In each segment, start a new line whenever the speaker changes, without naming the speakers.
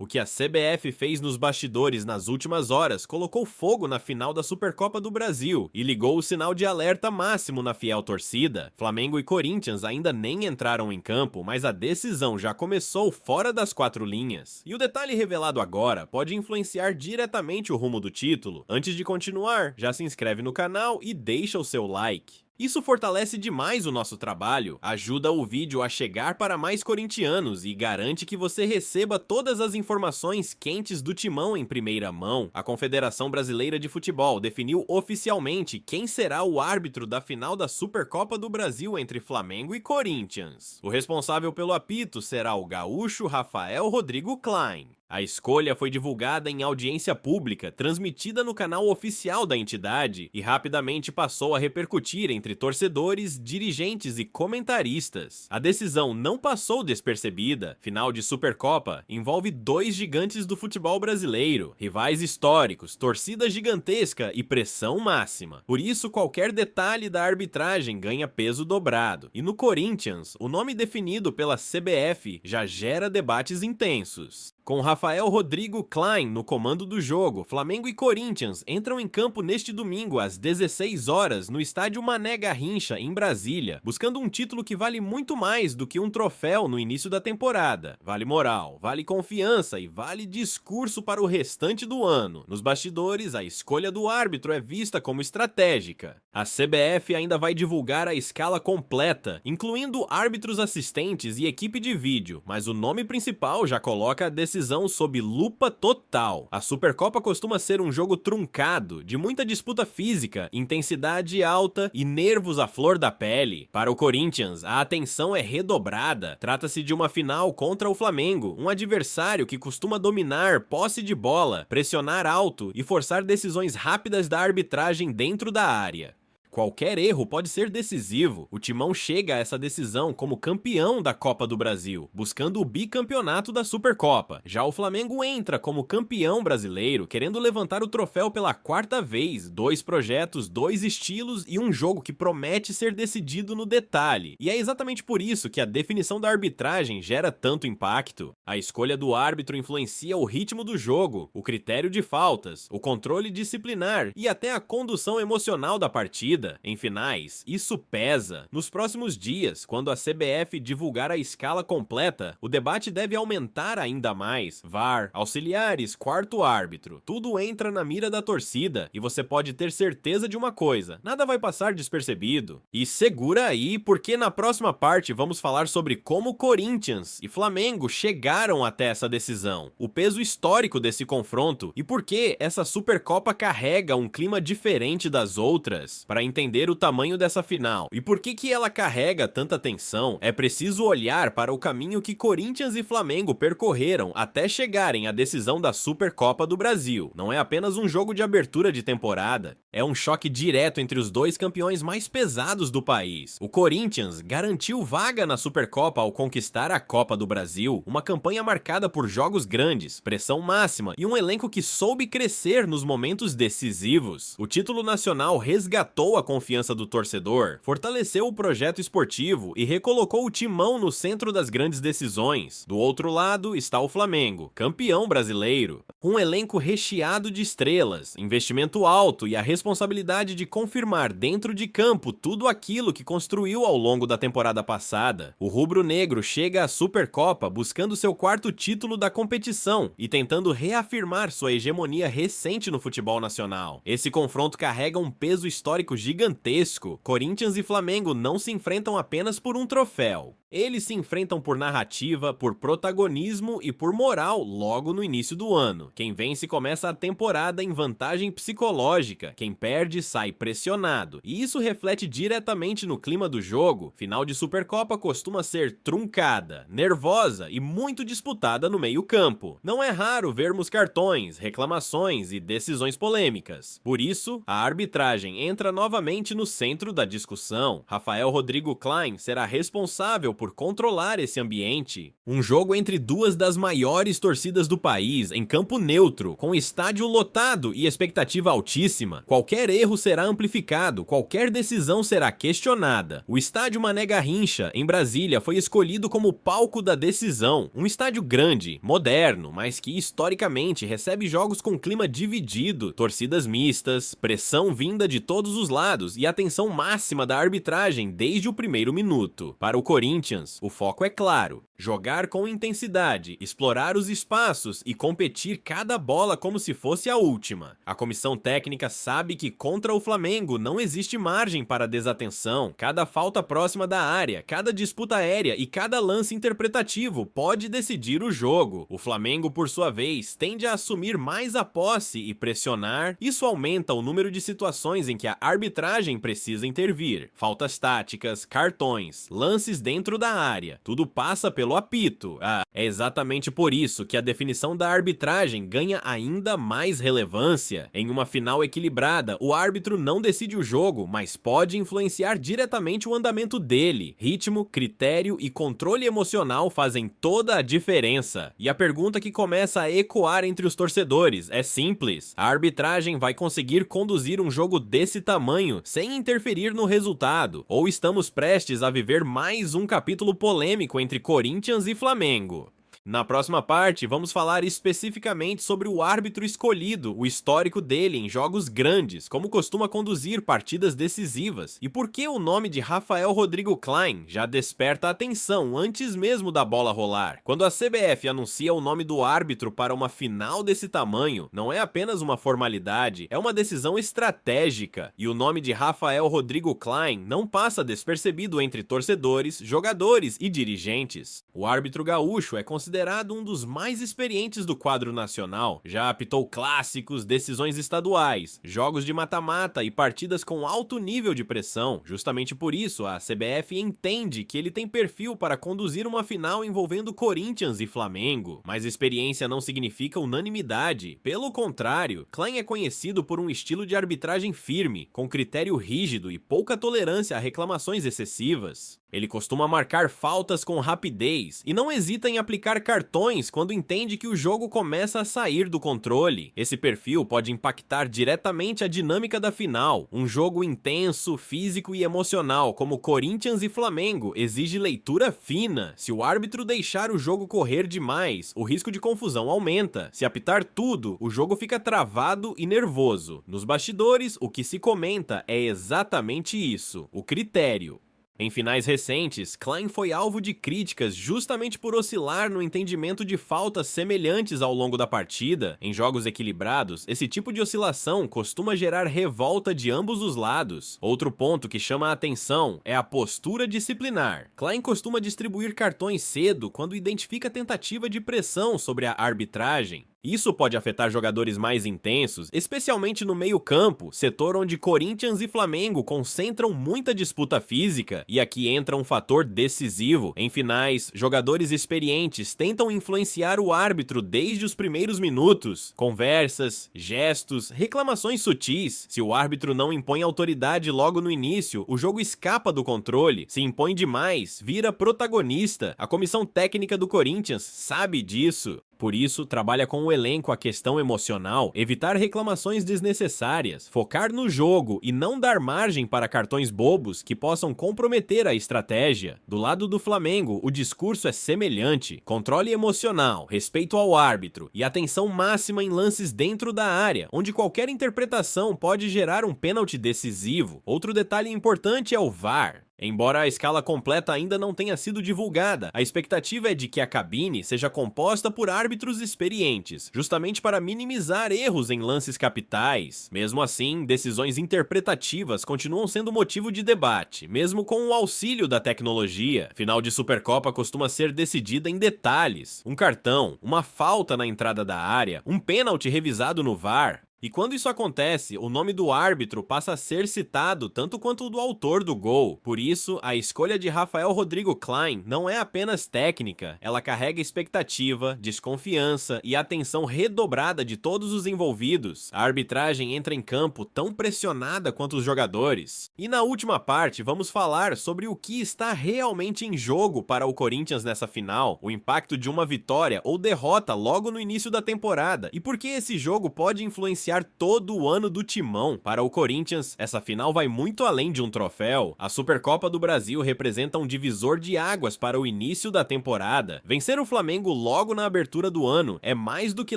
O que a CBF fez nos bastidores nas últimas horas colocou fogo na final da Supercopa do Brasil e ligou o sinal de alerta máximo na fiel torcida. Flamengo e Corinthians ainda nem entraram em campo, mas a decisão já começou fora das quatro linhas. E o detalhe revelado agora pode influenciar diretamente o rumo do título. Antes de continuar, já se inscreve no canal e deixa o seu like. Isso fortalece demais o nosso trabalho, ajuda o vídeo a chegar para mais corintianos e garante que você receba todas as informações quentes do Timão em primeira mão. A Confederação Brasileira de Futebol definiu oficialmente quem será o árbitro da final da Supercopa do Brasil entre Flamengo e Corinthians. O responsável pelo apito será o gaúcho Rafael Rodrigo Klein. A escolha foi divulgada em audiência pública, transmitida no canal oficial da entidade e rapidamente passou a repercutir entre torcedores, dirigentes e comentaristas. A decisão não passou despercebida. Final de Supercopa envolve dois gigantes do futebol brasileiro, rivais históricos, torcida gigantesca e pressão máxima. Por isso, qualquer detalhe da arbitragem ganha peso dobrado. E no Corinthians, o nome definido pela CBF já gera debates intensos. Com Rafael Rodrigo Klein no comando do jogo, Flamengo e Corinthians entram em campo neste domingo às 16 horas no estádio Mané Garrincha, em Brasília, buscando um título que vale muito mais do que um troféu no início da temporada. Vale moral, vale confiança e vale discurso para o restante do ano. Nos bastidores, a escolha do árbitro é vista como estratégica. A CBF ainda vai divulgar a escala completa, incluindo árbitros assistentes e equipe de vídeo, mas o nome principal já coloca a decisão sob lupa total. A Supercopa costuma ser um jogo truncado, de muita disputa física, intensidade alta e nervos à flor da pele. Para o Corinthians, a atenção é redobrada. Trata-se de uma final contra o Flamengo, um adversário que costuma dominar posse de bola, pressionar alto e forçar decisões rápidas da arbitragem dentro da área. Qualquer erro pode ser decisivo. O Timão chega a essa decisão como campeão da Copa do Brasil, buscando o bicampeonato da Supercopa. Já o Flamengo entra como campeão brasileiro, querendo levantar o troféu pela quarta vez. Dois projetos, dois estilos e um jogo que promete ser decidido no detalhe. E é exatamente por isso que a definição da arbitragem gera tanto impacto. A escolha do árbitro influencia o ritmo do jogo, o critério de faltas, o controle disciplinar e até a condução emocional da partida. Em finais, isso pesa. Nos próximos dias, quando a CBF divulgar a escala completa, o debate deve aumentar ainda mais. VAR, auxiliares, quarto árbitro, tudo entra na mira da torcida e você pode ter certeza de uma coisa: nada vai passar despercebido. E segura aí, porque na próxima parte vamos falar sobre como Corinthians e Flamengo chegaram até essa decisão, o peso histórico desse confronto e por que essa Supercopa carrega um clima diferente das outras. Para entender o tamanho dessa final e por que ela carrega tanta tensão, é preciso olhar para o caminho que Corinthians e Flamengo percorreram até chegarem à decisão da Supercopa do Brasil. Não é apenas um jogo de abertura de temporada, é um choque direto entre os dois campeões mais pesados do país. O Corinthians garantiu vaga na Supercopa ao conquistar a Copa do Brasil, uma campanha marcada por jogos grandes, pressão máxima e um elenco que soube crescer nos momentos decisivos. O título nacional resgatou a confiança do torcedor, fortaleceu o projeto esportivo e recolocou o Timão no centro das grandes decisões. Do outro lado está o Flamengo, campeão brasileiro. Um elenco recheado de estrelas, investimento alto e a responsabilidade de confirmar dentro de campo tudo aquilo que construiu ao longo da temporada passada. O rubro-negro chega à Supercopa buscando seu quarto título da competição e tentando reafirmar sua hegemonia recente no futebol nacional. Esse confronto carrega um peso histórico gigantesco. Corinthians e Flamengo não se enfrentam apenas por um troféu. Eles se enfrentam por narrativa, por protagonismo e por moral logo no início do ano. Quem vence começa a temporada em vantagem psicológica, quem perde sai pressionado. E isso reflete diretamente no clima do jogo. Final de Supercopa costuma ser truncada, nervosa e muito disputada no meio-campo. Não é raro vermos cartões, reclamações e decisões polêmicas. Por isso, a arbitragem entra novamente no centro da discussão. Rafael Rodrigo Klein será responsável por controlar esse ambiente. Um jogo entre duas das maiores torcidas do país, em campo neutro, com estádio lotado e expectativa altíssima. Qualquer erro será amplificado, qualquer decisão será questionada. O estádio Mané Garrincha, em Brasília, foi escolhido como palco da decisão. Um estádio grande, moderno, mas que historicamente recebe jogos com clima dividido, torcidas mistas, pressão vinda de todos os lados e atenção máxima da arbitragem desde o primeiro minuto. Para o Corinthians, o foco é claro: jogar com intensidade, explorar os espaços e competir cada bola como se fosse a última. A comissão técnica sabe que contra o Flamengo não existe margem para desatenção. Cada falta próxima da área, cada disputa aérea e cada lance interpretativo pode decidir o jogo. O Flamengo, por sua vez, tende a assumir mais a posse e pressionar. Isso aumenta o número de situações em que a arbitragem precisa intervir. Faltas táticas, cartões, lances dentro da área. Tudo passa pelo apito. É exatamente por isso que a definição da arbitragem ganha ainda mais relevância. Em uma final equilibrada, o árbitro não decide o jogo, mas pode influenciar diretamente o andamento dele. Ritmo, critério e controle emocional fazem toda a diferença. E a pergunta que começa a ecoar entre os torcedores é simples: a arbitragem vai conseguir conduzir um jogo desse tamanho sem interferir no resultado? Ou estamos prestes a viver mais um capítulo polêmico entre Corinthians e Flamengo? Na próxima parte, vamos falar especificamente sobre o árbitro escolhido, o histórico dele em jogos grandes, como costuma conduzir partidas decisivas, e por que o nome de Rafael Rodrigo Klein já desperta atenção antes mesmo da bola rolar. Quando a CBF anuncia o nome do árbitro para uma final desse tamanho, não é apenas uma formalidade, é uma decisão estratégica, e o nome de Rafael Rodrigo Klein não passa despercebido entre torcedores, jogadores e dirigentes. O árbitro gaúcho é considerado um dos mais experientes do quadro nacional, já apitou clássicos, decisões estaduais, jogos de mata-mata e partidas com alto nível de pressão. Justamente por isso, a CBF entende que ele tem perfil para conduzir uma final envolvendo Corinthians e Flamengo. Mas experiência não significa unanimidade. Pelo contrário, Klein é conhecido por um estilo de arbitragem firme, com critério rígido e pouca tolerância a reclamações excessivas. Ele costuma marcar faltas com rapidez e não hesita em aplicar cartões quando entende que o jogo começa a sair do controle. Esse perfil pode impactar diretamente a dinâmica da final. Um jogo intenso, físico e emocional como Corinthians e Flamengo exige leitura fina. Se o árbitro deixar o jogo correr demais, o risco de confusão aumenta. Se apitar tudo, o jogo fica travado e nervoso. Nos bastidores, o que se comenta é exatamente isso: o critério. Em finais recentes, Klein foi alvo de críticas justamente por oscilar no entendimento de faltas semelhantes ao longo da partida. Em jogos equilibrados, esse tipo de oscilação costuma gerar revolta de ambos os lados. Outro ponto que chama a atenção é a postura disciplinar. Klein costuma distribuir cartões cedo quando identifica tentativa de pressão sobre a arbitragem. Isso pode afetar jogadores mais intensos, especialmente no meio-campo, setor onde Corinthians e Flamengo concentram muita disputa física, e aqui entra um fator decisivo. Em finais, jogadores experientes tentam influenciar o árbitro desde os primeiros minutos. Conversas, gestos, reclamações sutis. Se o árbitro não impõe autoridade logo no início, o jogo escapa do controle. Se impõe demais, vira protagonista. A comissão técnica do Corinthians sabe disso. Por isso, trabalha com o elenco a questão emocional, evitar reclamações desnecessárias, focar no jogo e não dar margem para cartões bobos que possam comprometer a estratégia. Do lado do Flamengo, o discurso é semelhante: controle emocional, respeito ao árbitro e atenção máxima em lances dentro da área, onde qualquer interpretação pode gerar um pênalti decisivo. Outro detalhe importante é o VAR. Embora a escala completa ainda não tenha sido divulgada, a expectativa é de que a cabine seja composta por árbitros experientes, justamente para minimizar erros em lances capitais. Mesmo assim, decisões interpretativas continuam sendo motivo de debate, mesmo com o auxílio da tecnologia. Final de Supercopa costuma ser decidida em detalhes: um cartão, uma falta na entrada da área, um pênalti revisado no VAR. E quando isso acontece, o nome do árbitro passa a ser citado tanto quanto o do autor do gol. Por isso, a escolha de Rafael Rodrigo Klein não é apenas técnica, ela carrega expectativa, desconfiança e atenção redobrada de todos os envolvidos. A arbitragem entra em campo tão pressionada quanto os jogadores. E na última parte, vamos falar sobre o que está realmente em jogo para o Corinthians nessa final, o impacto de uma vitória ou derrota logo no início da temporada e por que esse jogo pode influenciar todo o ano do Timão. Para o Corinthians, essa final vai muito além de um troféu. A Supercopa do Brasil representa um divisor de águas para o início da temporada. Vencer o Flamengo logo na abertura do ano é mais do que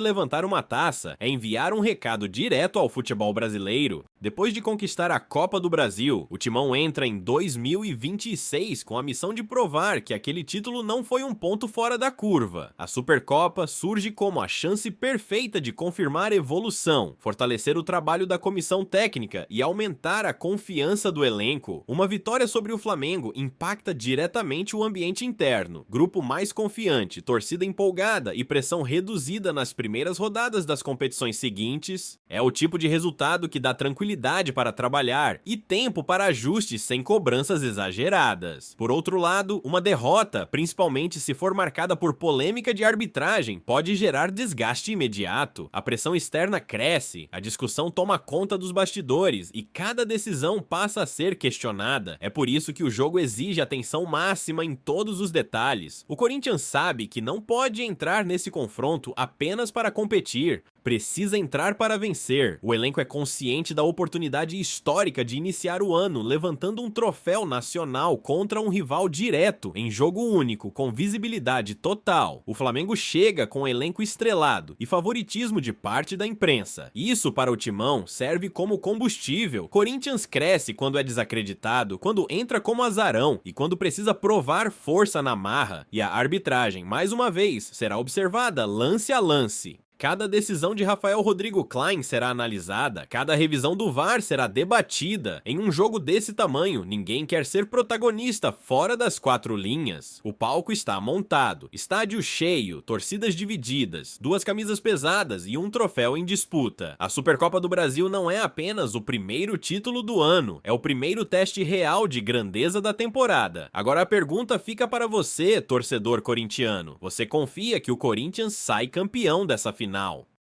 levantar uma taça, é enviar um recado direto ao futebol brasileiro. Depois de conquistar a Copa do Brasil, o Timão entra em 2026 com a missão de provar que aquele título não foi um ponto fora da curva. A Supercopa surge como a chance perfeita de confirmar evolução, fortalecer o trabalho da comissão técnica e aumentar a confiança do elenco. Uma vitória sobre o Flamengo impacta diretamente o ambiente interno. Grupo mais confiante, torcida empolgada e pressão reduzida nas primeiras rodadas das competições seguintes é o tipo de resultado que dá tranquilidade para trabalhar e tempo para ajustes sem cobranças exageradas. Por outro lado, uma derrota, principalmente se for marcada por polêmica de arbitragem, pode gerar desgaste imediato. A pressão externa cresce, a discussão toma conta dos bastidores e cada decisão passa a ser questionada. É por isso que o jogo exige atenção máxima em todos os detalhes. O Corinthians sabe que não pode entrar nesse confronto apenas para competir, precisa entrar para vencer. O elenco é consciente da oportunidade histórica de iniciar o ano levantando um troféu nacional contra um rival direto, em jogo único, com visibilidade total. O Flamengo chega com um elenco estrelado e favoritismo de parte da imprensa. Isso para o Timão serve como combustível. Corinthians cresce quando é desacreditado, quando entra como azarão e quando precisa provar força na marra. E a arbitragem, mais uma vez, será observada lance a lance. Cada decisão de Rafael Rodrigo Klein será analisada, cada revisão do VAR será debatida. Em um jogo desse tamanho, ninguém quer ser protagonista fora das quatro linhas. O palco está montado, estádio cheio, torcidas divididas, duas camisas pesadas e um troféu em disputa. A Supercopa do Brasil não é apenas o primeiro título do ano, é o primeiro teste real de grandeza da temporada. Agora a pergunta fica para você, torcedor corintiano. Você confia que o Corinthians sai campeão dessa final?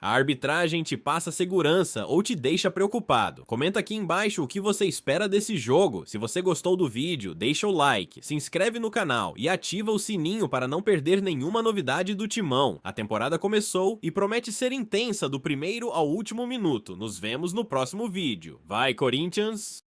A arbitragem te passa segurança ou te deixa preocupado? Comenta aqui embaixo o que você espera desse jogo. Se você gostou do vídeo, deixa o like, se inscreve no canal e ativa o sininho para não perder nenhuma novidade do Timão. A temporada começou e promete ser intensa do primeiro ao último minuto. Nos vemos no próximo vídeo. Vai, Corinthians!